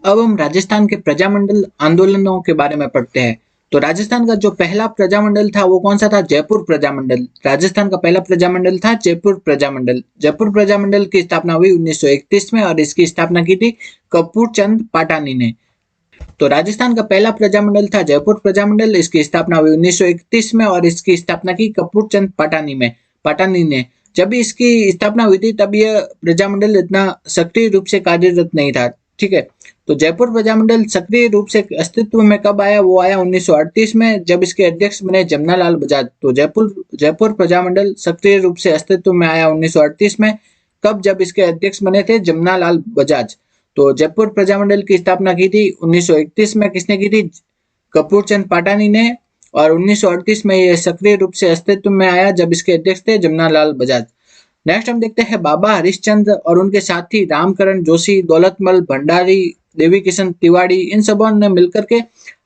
अब हम राजस्थान के प्रजामंडल आंदोलनों के बारे में पढ़ते हैं। तो राजस्थान का जो पहला प्रजामंडल था वो कौन सा था? जयपुर प्रजामंडल। राजस्थान का पहला प्रजामंडल था जयपुर प्रजामंडल। जयपुर प्रजामंडल की स्थापना हुई 1931 में और इसकी स्थापना की थी कपूर चंद पाटानी ने। तो राजस्थान का पहला प्रजामंडल था जयपुर प्रजामंडल। इसकी स्थापना हुई 1931 में और इसकी स्थापना की कपूर चंद पाटानी ने। जब भी इसकी स्थापना हुई थी तब यह प्रजामंडल इतना सक्रिय रूप से कार्यरत नहीं था। ठीक है। तो जयपुर प्रजामंडल सक्रिय रूप से अस्तित्व में कब आया? वो आया 1938 में, जब इसके अध्यक्ष बने जमनालाल बजाज। तो जयपुर प्रजामंडल सक्रिय रूप से अस्तित्व में आया 1938 में। कब? जब इसके अध्यक्ष बने थे जमनालाल बजाज। तो जयपुर प्रजामंडल की स्थापना की थी 1931 में। किसने की थी? कपूर चंद पाटानी ने। और 1938 में यह सक्रिय रूप से अस्तित्व में आया जब इसके अध्यक्ष थे जमनालाल बजाज। नेक्स्ट हम देखते हैं बाबा हरिश्चंद्र और उनके साथी रामकरण जोशी, दौलतमल भंडारी, देवी किशन तिवारी, इन सबों ने मिलकर के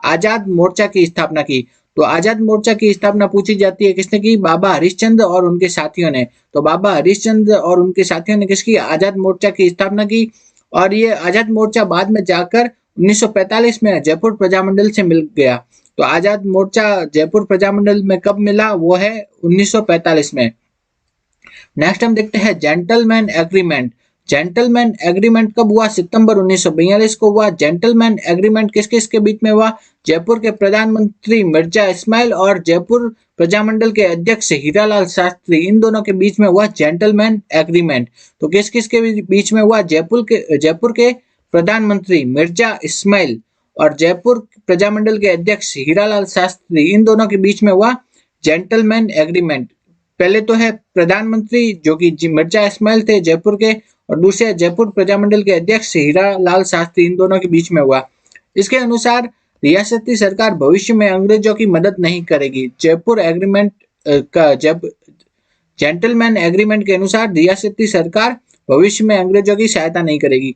आजाद मोर्चा की स्थापना की। तो आजाद मोर्चा की स्थापना पूछी जाती है किसने की? बाबा हरिश्चंद्र और उनके साथियों ने। तो बाबा हरिश्चंद्र और उनके साथियों ने किसकी? आजाद मोर्चा की स्थापना की। और ये आजाद मोर्चा बाद में जाकर 1945 में जयपुर प्रजामंडल से मिल गया। तो आजाद मोर्चा जयपुर प्रजामंडल में कब मिला? वो है 1945 में। नेक्स्ट हम देखते हैं जेंटलमैन एग्रीमेंट। जेंटलमैन एग्रीमेंट कब हुआ? सितंबर 1942 को हुआ। जेंटलमैन एग्रीमेंट किस किस के बीच में हुआ? जयपुर के प्रधानमंत्री मिर्जा इस्माइल और जयपुर प्रजामंडल के अध्यक्ष हीरालाल शास्त्री, इन दोनों के बीच में हुआ जेंटलमैन एग्रीमेंट। तो किस किस के बीच में हुआ? जयपुर के प्रधानमंत्री मिर्जा इस्माइल और जयपुर प्रजामंडल के अध्यक्ष हीरालाल शास्त्री, इन दोनों के बीच में हुआ जेंटलमैन एग्रीमेंट। पहले तो है प्रधानमंत्री जो कि मिर्जा इस्माइल थे जयपुर के, और दूसरे जयपुर प्रजामंडल के अध्यक्ष हीरालाल शास्त्री, इन दोनों के बीच में हुआ। इसके अनुसार रियासती सरकार भविष्य में अंग्रेजों की मदद नहीं करेगी। जयपुर एग्रीमेंट का जब जेंटलमैन एग्रीमेंट के अनुसार रियासती सरकार भविष्य में अंग्रेजों की सहायता नहीं करेगी।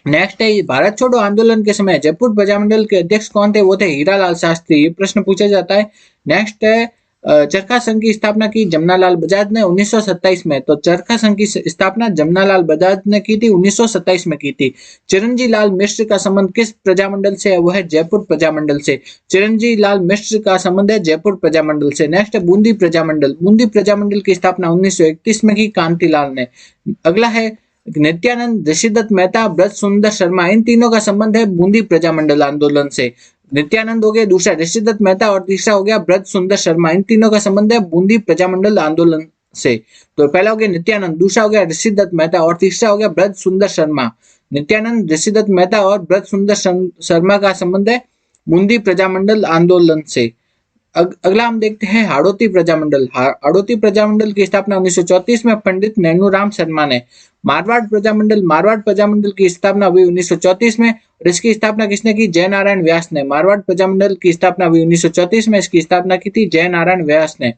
नेक्स्ट है भारत छोड़ो आंदोलन के समय जयपुर प्रजामंडल के अध्यक्ष कौन थे? वो थे हीरालाल शास्त्री। ये प्रश्न पूछा जाता है। नेक्स्ट है चरखा संघ की स्थापना की जमनालाल बजाज ने 1927 में। तो चरखा संघ की स्थापना जमनालाल बजाज ने की थी 1927 में की थी। चिरंजी लाल मिश्र का संबंध किस प्रजामंडल से है? वो है जयपुर प्रजामंडल से। चिरंजी लाल मिश्र का संबंध है जयपुर प्रजामंडल से। नेक्स्ट है बूंदी प्रजामंडल। बूंदी प्रजामंडल की स्थापना 1931 में की कांतिलाल ने। अगला है नित्यानंद, ऋषिदत्त मेहता, ब्रज सुंदर शर्मा, इन तीनों का संबंध है बूंदी प्रजामंडल आंदोलन से। नित्यानंद हो गया, दूसरा ऋषिदत्त मेहता और तीसरा हो गया ब्रज सुंदर शर्मा। इन तीनों का संबंध है बूंदी प्रजामंडल आंदोलन से। तो पहला हो गया नित्यानंद, दूसरा हो गया ऋषिदत्त मेहता और तीसरा हो गया ब्रज सुंदर शर्मा। नित्यानंद, ऋषिदत्त मेहता और ब्रज सुंदर शर्मा का संबंध है बूंदी प्रजामंडल आंदोलन से। अगला हम देखते हैं हाड़ौती प्रजामंडल। हाड़ौती प्रजामंडल की स्थापना 1934 में पंडित नैनूराम शर्मा ने। मारवाड़ प्रजामंडल की स्थापना हुई 1934 में और इसकी स्थापना किसने की? जय नारायण व्यास ने। मारवाड़ प्रजामंडल की स्थापना हुई 1934 में, इसकी स्थापना की थी जय नारायण व्यास ने।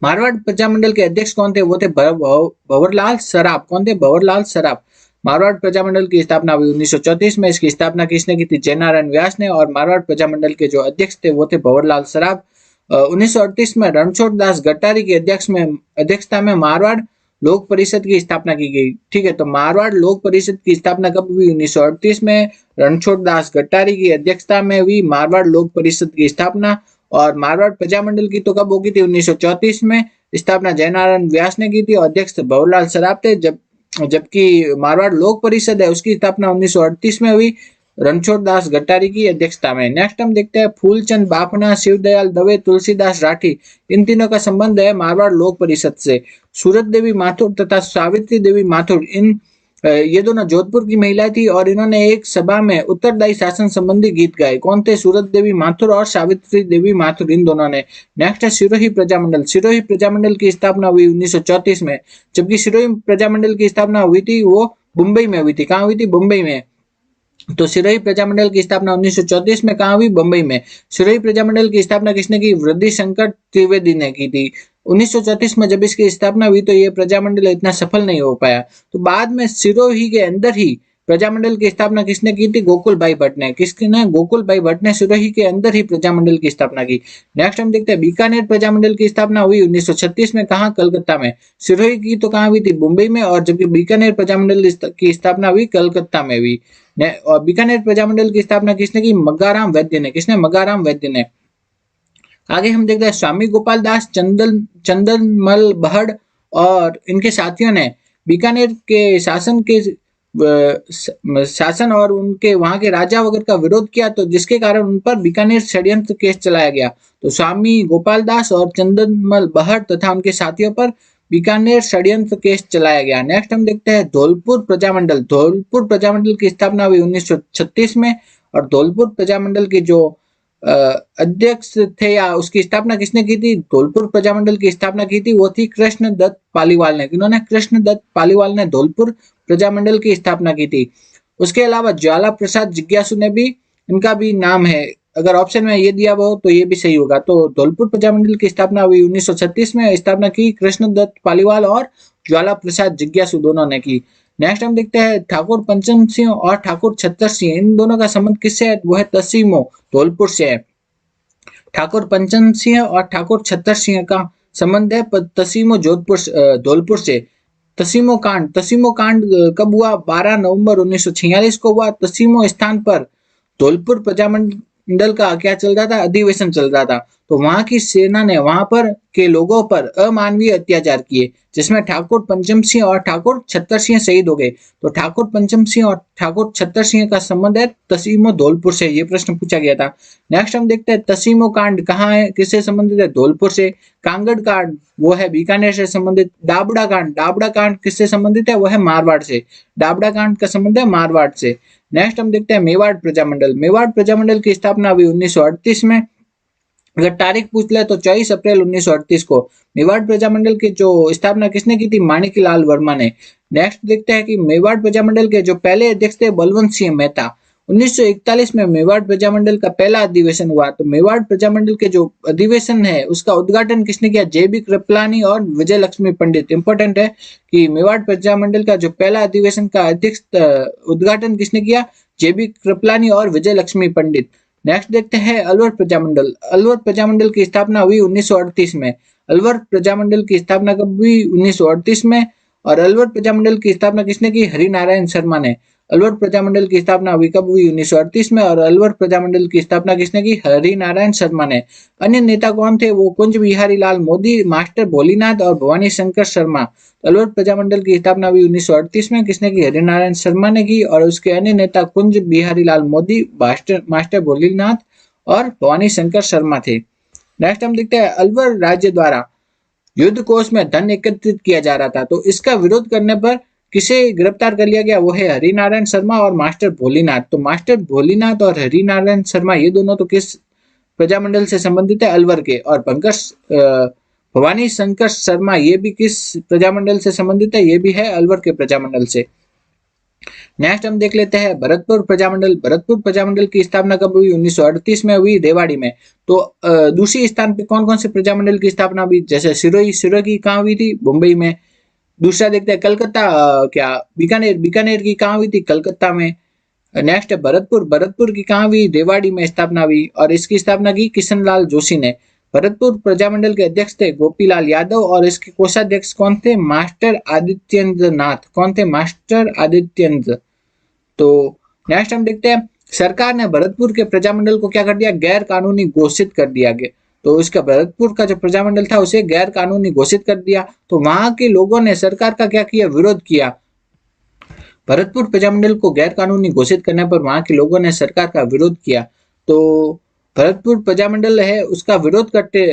मारवाड़ प्रजामंडल के अध्यक्ष कौन थे? वो थे भंवरलाल सराफ। कौन थे? भंवरलाल सराफ। मारवाड़ प्रजामंडल की स्थापना हुई 1934 में, इसकी स्थापना किसने की थी? जयनारायण व्यास ने। और मारवाड़ प्रजामंडल के जो अध्यक्ष थे वो थे भंवरलाल सराफ। 1938 में रणछोड़ दास गट्टारी की अध्यक्षता में मारवाड़ लोक परिषद की स्थापना की गई। ठीक है। तो मारवाड़ लोक परिषद की स्थापना कब हुई? 1938 में रणछोड़ दास गट्टारी की अध्यक्षता में हुई मारवाड़ लोक परिषद की स्थापना। और मारवाड़ प्रजामंडल की तो कब होगी थी? 1934 में। स्थापना जयनारायण व्यास ने की थी और अध्यक्ष भंवरलाल सराफ थे। जबकि मारवाड़ लोक परिषद है उसकी स्थापना 1938 में हुई रणछोड़ दास गट्टारी की अध्यक्षता में। नेक्स्ट हम देखते हैं फूलचंद बाफना, शिवदयाल दवे, तुलसीदास राठी, इन तीनों का संबंध है मारवाड़ लोक परिषद से। सूरत देवी माथुर तथा सावित्री देवी माथुर, ये दोनों जोधपुर की महिलाएं थी और इन्होंने एक सभा में उत्तरदायी शासन संबंधी गीत गाए। कौन थे? सूरत देवी माथुर और सावित्री देवी माथुर, इन दोनों ने। नेक्स्ट है सिरोही प्रजामंडल। सिरोही प्रजामंडल की स्थापना हुई 1934 में, जबकि सिरोही प्रजामंडल की स्थापना हुई थी वो मुंबई में हुई थी। कहाँ हुई थी? मुंबई में। तो सिरोही प्रजामंडल की स्थापना 1934 में कहाँ हुई? मुंबई में। सिरोही प्रजामंडल की स्थापना किसने की? वृद्धि शंकर त्रिवेदी ने की थी। 1934 में जब इसकी स्थापना हुई तो ये प्रजामंडल इतना सफल नहीं हो पाया। तो बाद में सिरोही के अंदर ही प्रजामंडल की स्थापना किसने की थी? गोकुल भाई भट्ट ने। किसने? गोकुल भाई भट्ट ने सिरोही के अंदर ही प्रजामंडल की स्थापना की। नेक्स्ट हम देखते हैं बीकानेर प्रजामंडल की स्थापना हुई 1936 में। कहाँ? कलकत्ता में। सिरोही की तो कहाँ हुई थी? मुंबई में। और जबकि बीकानेर प्रजामंडल की स्थापना हुई कलकत्ता में हुई। और बीकानेर प्रजामंडल की स्थापना किसने की? मग्गाराम वैद्य ने। किसने? मग्गाराम वैद्य ने। आगे हम देखते हैं स्वामी गोपाल दास, चंदनमल बहड़ और इनके साथियों ने बीकानेर के शासन और उनके वहां के राजा वगैरह का विरोध किया, तो जिसके कारण उन पर बीकानेर षड्यंत्र केस चलाया गया। तो स्वामी गोपाल दास और चंदनमल बहड़ तथा उनके साथियों पर बीकानेर षड्यंत्र केस चलाया गया। नेक्स्ट हम देखते हैं धौलपुर प्रजामंडल। धौलपुर प्रजामंडल की स्थापना हुई 1936 में। और धौलपुर प्रजामंडल की जो अध्यक्ष थे या उसकी स्थापना किसने की थी? धौलपुर प्रजामंडल की स्थापना की थी वो थी कृष्ण दत्त पालीवाल ने। किन्होंने? कृष्ण दत्त पालीवाल ने धौलपुर प्रजामंडल की स्थापना की थी। उसके अलावा ज्वाला प्रसाद जिज्ञासु ने भी, इनका भी नाम है, अगर ऑप्शन में ये दिया हो तो ये भी सही होगा। तो धौलपुर प्रजामंडल की स्थापना हुई 1936 में। स्थापना की कृष्ण दत्त पालीवाल और ज्वाला प्रसाद जिज्ञासु दोनों ने की। नेक्स्ट हम देखते हैं ठाकुर पंचम सिंह और ठाकुर छत्तर सिंह, इन दोनों का संबंध किससे है? वो है तसीमो, धौलपुर से है। ठाकुर पंचम सिंह और ठाकुर छत्तर सिंह का संबंध है तसीमो जोधपुर धौलपुर से। तसीमो कांड कब हुआ? 12 नवंबर 1946 को हुआ। तसीमो स्थान पर धौलपुर प्रजामंडल का क्या चल रहा था? अधिवेशन चल रहा था। तो वहां की सेना ने वहां पर के लोगों पर अमानवीय अत्याचार किए, जिसमें ठाकुर पंचम सिंह और ठाकुर छत्तर सिंह शहीद हो गए। तो ठाकुर पंचम सिंह और ठाकुर छत्तर सिंह का संबंध है तसीमो धौलपुर से। ये प्रश्न पूछा गया था। नेक्स्ट हम देखते हैं तसीमो कांड कहाँ है, किससे संबंधित है? धौलपुर से। कांगड़ कांड वो है बीकानेर से संबंधित। डाबड़ा कांड किससे संबंधित है? वो है मारवाड़ से। डाबड़ा कांड का संबंध है मारवाड़ से। नेक्स्ट हम देखते हैं मेवाड़ प्रजामंडल। मेवाड़ प्रजामंडल की स्थापना हुई 1938 में। अगर तारीख पूछ ले तो 24 अप्रैल 1938 को मेवाड़ प्रजामंडल की जो स्थापना किसने की थी? माणिकलाल वर्मा ने। नेक्स्ट देखते हैं कि मेवाड़ प्रजामंडल के जो पहले अध्यक्ष थे बलवंत सिंह मेहता। 1941 में मेवाड़ प्रजामंडल का पहला अधिवेशन हुआ। तो मेवाड़ प्रजामंडल के जो अधिवेशन है उसका उद्घाटन किसने किया? जेबी कृपलानी और विजय लक्ष्मी पंडित। इंपॉर्टेंट है कि मेवाड़ प्रजामंडल का जो पहला अधिवेशन का अध्यक्ष उद्घाटन किसने किया? जेबी कृपलानी और विजय लक्ष्मी पंडित। नेक्स्ट देखते हैं अलवर प्रजामंडल। अलवर प्रजामंडल की स्थापना हुई 1938 में। अलवर प्रजामंडल की स्थापना कब हुई? 1938 में। और अलवर प्रजामंडल की स्थापना किसने की? हरिनारायण शर्मा ने। अलवर प्रजामंडल की स्थापना हुई कब हुई? 1938 में। और अलवर प्रजामंडल की स्थापना किसने की? हरिनारायण शर्मा ने। अन्य नेता कौन थे? वो कुंज बिहारी लाल मोदी, मास्टर भोलीनाथ और भवानी शंकर शर्मा। अलवर प्रजामंडल की स्थापना हुई 1938 में। किसने की? हरिनारायण शर्मा ने की। और उसके अन्य नेता कुंज बिहारी लाल मोदी, मास्टर भोलीनाथ और भवानी शंकर शर्मा थे। नेक्स्ट हम देखते हैं अलवर राज्य द्वारा युद्ध कोष में धन एकत्रित किया जा रहा था, तो इसका विरोध करने पर किसे गिरफ्तार कर लिया गया? वो है हरिनारायण शर्मा और मास्टर भोलीनाथ। तो मास्टर भोलीनाथ और हरिनारायण शर्मा ये दोनों तो किस प्रजामंडल से संबंधित है? अलवर के। और भवानी शंकर शर्मा ये भी किस प्रजामंडल से संबंधित है? ये भी है अलवर के प्रजामंडल से। नेक्स्ट हम देख लेते हैं भरतपुर प्रजामंडल। भरतपुर प्रजामंडल की स्थापना कब हुई? 1938 में हुई, रेवाड़ी में। तो दूसरी स्थान पे कौन कौन से प्रजामंडल की स्थापना हुई? जैसे सिरोही की कहाँ हुई थी? मुंबई में। दूसरा देखते हैं कलकत्ता, क्या बीकानेर की कहाँ हुई थी? कलकत्ता में। नेक्स्ट है भरतपुर की कहाँ हुई? रेवाड़ी में स्थापना हुई। और इसकी स्थापना की किशनलाल जोशी ने। भरतपुर प्रजामंडल के अध्यक्ष थे गोपीलाल यादव और इसके कोषाध्यक्ष कौन थे? मास्टर आदित्येंद्र नाथ। कौन थे? मास्टर आदित्येंद्र। तो नेक्स्ट हम देखते हैं सरकार ने भरतपुर के प्रजामंडल को क्या कर दिया? गैर कानूनी घोषित कर दिया गया। तो इसका भरतपुर का जो प्रजामंडल था उसे गैर कानूनी घोषित कर दिया। तो वहां के लोगों ने सरकार का क्या किया? विरोध किया। भरतपुर प्रजामंडल को गैर कानूनी घोषित करने पर वहां के लोगों ने सरकार का विरोध किया। तो भरतपुर प्रजामंडल है उसका विरोध करते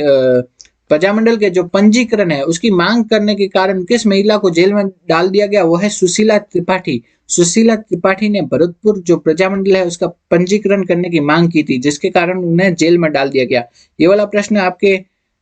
प्रजामंडल के जो पंजीकरण है उसकी मांग करने के कारण किस महिला को जेल में डाल दिया गया? वो है सुशीला त्रिपाठी। सुशीला त्रिपाठी ने भरतपुर जो प्रजामंडल है उसका पंजीकरण करने की मांग की थी, जिसके कारण उन्हें जेल में डाल दिया गया। ये वाला प्रश्न आपके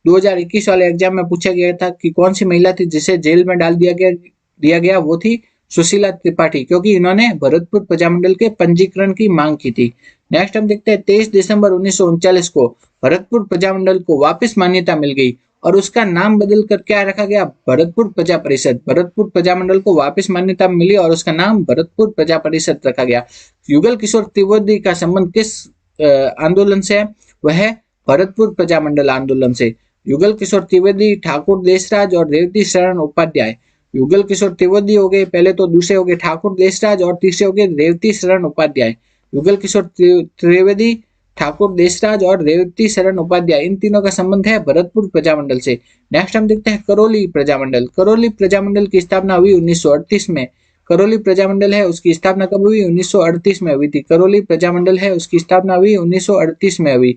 2021 वाले एग्जाम में पूछा गया था कि कौन सी महिला थी जिसे जेल में डाल दिया गया? वो थी सुशीला त्रिपाठी, क्योंकि इन्होंने भरतपुर प्रजामंडल के पंजीकरण की मांग की थी। नेक्स्ट हम देखते हैं 23 दिसंबर 1939 को भरतपुर प्रजामंडल को वापस मान्यता मिल गई और उसका नाम बदल कर क्या रखा गया, भरतपुर प्रजा परिषद। भरतपुर प्रजामंडल को वापस मान्यता मिली और उसका नाम भरतपुर प्रजा परिषद रखा गया। युगल किशोर त्रिवेदी का संबंध किस आंदोलन से है, वह भरतपुर प्रजामंडल आंदोलन से। युगल किशोर त्रिवेदी, ठाकुर देशराज और रेवती शरण उपाध्याय। युगल किशोर त्रिवेदी हो गए पहले, तो दूसरे हो गए ठाकुर देशराज और तीसरे हो गए रेवती शरण उपाध्याय। युगल किशोर त्रिवेदी, ठाकुर देशराज और रेवती शरण उपाध्याय, इन तीनों का संबंध है भरतपुर प्रजामंडल से। नेक्स्ट हम देखते हैं करौली प्रजामंडल। करौली प्रजामंडल की स्थापना हुई 1938 में। करौली प्रजामंडल है उसकी स्थापना कब हुई, 1938 में हुई थी। करौली प्रजामंडल है उसकी स्थापना हुई 1938 में हुई,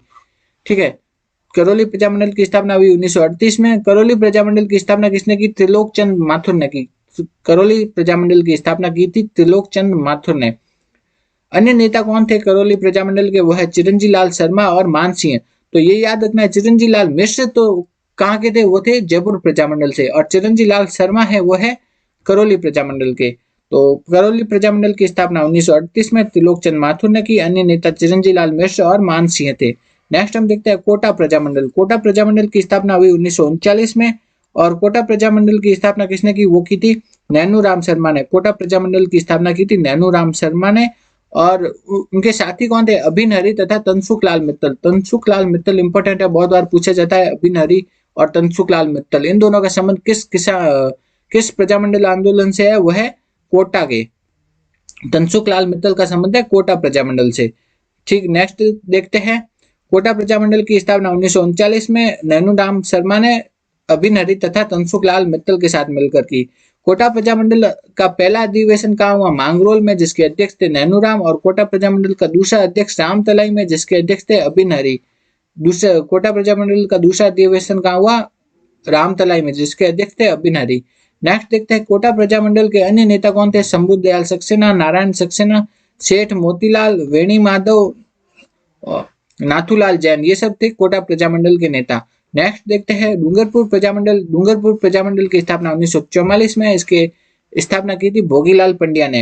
ठीक है। करौली प्रजामंडल की स्थापना हुई 1938 में। करौली प्रजामंडल की स्थापना किसने की, त्रिलोक चंद माथुर ने की। करौली प्रजामंडल की स्थापना की थी त्रिलोक चंद माथुर ने। अन्य नेता कौन थे करौली प्रजामंडल के, वो है चिरंजी लाल शर्मा और मान सिंह। तो ये याद रखना है, चिरंजी लाल मिश्र तो कहाँ के थे, वो थे जयपुर प्रजामंडल से, और चिरंजी लाल शर्मा है वो है करौली प्रजामंडल के। तो करौली प्रजामंडल की स्थापना 1938 में त्रिलोक चंद माथुर ने की। अन्य नेता चिरंजी लाल मिश्र और मान सिंह थे। नेक्स्ट हम देखते हैं कोटा प्रजामंडल। कोटा प्रजामंडल की स्थापना हुई 1939 में, और कोटा प्रजामंडल की स्थापना किसने की, वो की थी नैनू राम शर्मा ने। कोटा प्रजामंडल की स्थापना की थी नैनू राम शर्मा ने, और उनके साथी कौन थे, अभिन हरि तथा तनसुख लाल मित्तल। तनसुख लाल मित्तल इंपॉर्टेंट है, बहुत बार पूछा जाता है। अभिन हरि और तनसुख लाल मित्तल, इन दोनों का संबंध किस प्रजामंडल आंदोलन से है, वह है कोटा के। तनसुख लाल मित्तल का संबंध है कोटा प्रजामंडल से, ठीक। नेक्स्ट देखते हैं, कोटा प्रजामंडल की स्थापना 1939 में नैनू राम शर्मा ने अभिन हरि तथा तनसुख लाल मित्तल के साथ मिलकर की। कोटा प्रजामंडल का पहला अधिवेशन कहाँ हुआ, मांगरोल में, जिसके अध्यक्ष थे नैनू राम। और कोटा प्रजामंडल का दूसरा अध्यक्ष रामतलाई में, जिसके अध्यक्ष थे अभिन हरि। दूसरा कोटा प्रजामंडल का दूसरा अधिवेशन कहाँ हुआ, रामतलाई में, जिसके अध्यक्ष थे अभिन हरि। नेक्स्ट देखते हैं कोटा प्रजामंडल के अन्य नेता कौन थे, शंभु दयाल सक्सेना, नारायण सक्सेना, सेठ मोतीलाल, वेणी माधव, नाथूलाल जैन, ये सब थे कोटा प्रजामंडल के नेता। नेक्स्ट देखते हैं डूंगरपुर प्रजामंडल। डूंगरपुर प्रजामंडल की स्थापना 1944 में, इसके स्थापना की थी भोगीलाल पंड्या ने।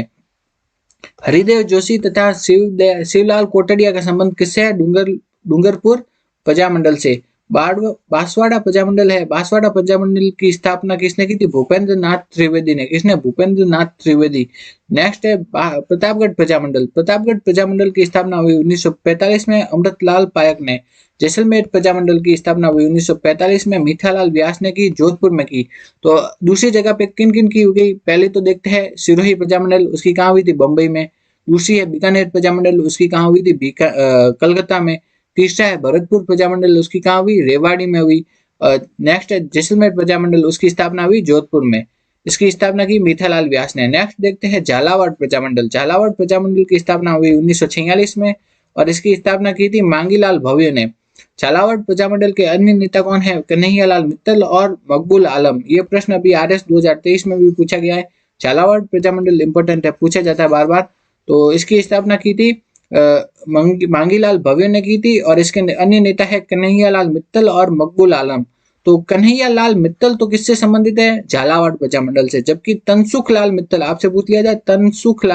हरिदेव जोशी तथा शिवलाल कोटड़िया का संबंध किससे है, डूंगरपुर प्रजामंडल से। बांसवाड़ा प्रजामंडल है, बांसवाड़ा प्रजामंडल की स्थापना किसने की थी, भूपेंद्र नाथ त्रिवेदी ने। किसने, भूपेंद्र नाथ त्रिवेदी। नेक्स्ट है प्रतापगढ़ प्रजामंडल। प्रतापगढ़ प्रजामंडल की स्थापना हुई 1945 में, अमृतलाल पायक ने। जैसलमेर प्रजामंडल की स्थापना हुई 1945 में, मीठालाल व्यास ने की, जोधपुर में की। तो दूसरी जगह पे किन किन की हुई, पहले तो देखते हैं सिरोही प्रजामंडल, उसकी कहाँ हुई थी, बंबई में। दूसरी है बीकानेर प्रजामंडल, उसकी कहाँ हुई थी, कलकत्ता में। तीसरा है भरतपुर प्रजामंडल, उसकी कहाँ हुई, रेवाड़ी में हुई। नेक्स्ट है जैसलमेर प्रजामंडल, उसकी स्थापना हुई जोधपुर में, इसकी स्थापना की मीठालाल व्यास ने। नेक्स्ट देखते हैं झालावाड़ प्रजामंडल। झालावाड़ प्रजामंडल की स्थापना हुई 1946 में, और इसकी स्थापना की थी मांगीलाल भव्य ने। झालावाड़ प्रजामंडल के अन्य नेता कौन है, कन्हैयालाल मित्तल और मकबूल आलम। ये प्रश्न अभी RS 2023 में भी पूछा गया है। झालावाड़ प्रजामंडल इंपॉर्टेंट है, पूछा जाता है बार बार। तो इसकी स्थापना की थी मांगीलाल भव्य ने की थी, और इसके अन्य नेता है कन्हैयालाल मित्तल और मकबूल आलम। तो कन्हैयालाल मित्तल तो किससे संबंधित है, झालावाड़ प्रजामंडल से। जबकि तनसुख लाल मित्तल, आपसे पूछ लिया जाए तनसुख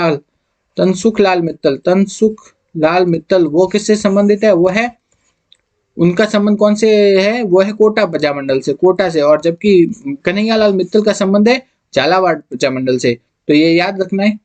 लाल मित्तल वो किससे संबंधित है, वो है, उनका संबंध कौन से है, वो है कोटा प्रजामंडल से, कोटा से। और जबकि कन्हैयालाल मित्तल का संबंध है झालावाड़ प्रजामंडल से। तो ये याद रखना है।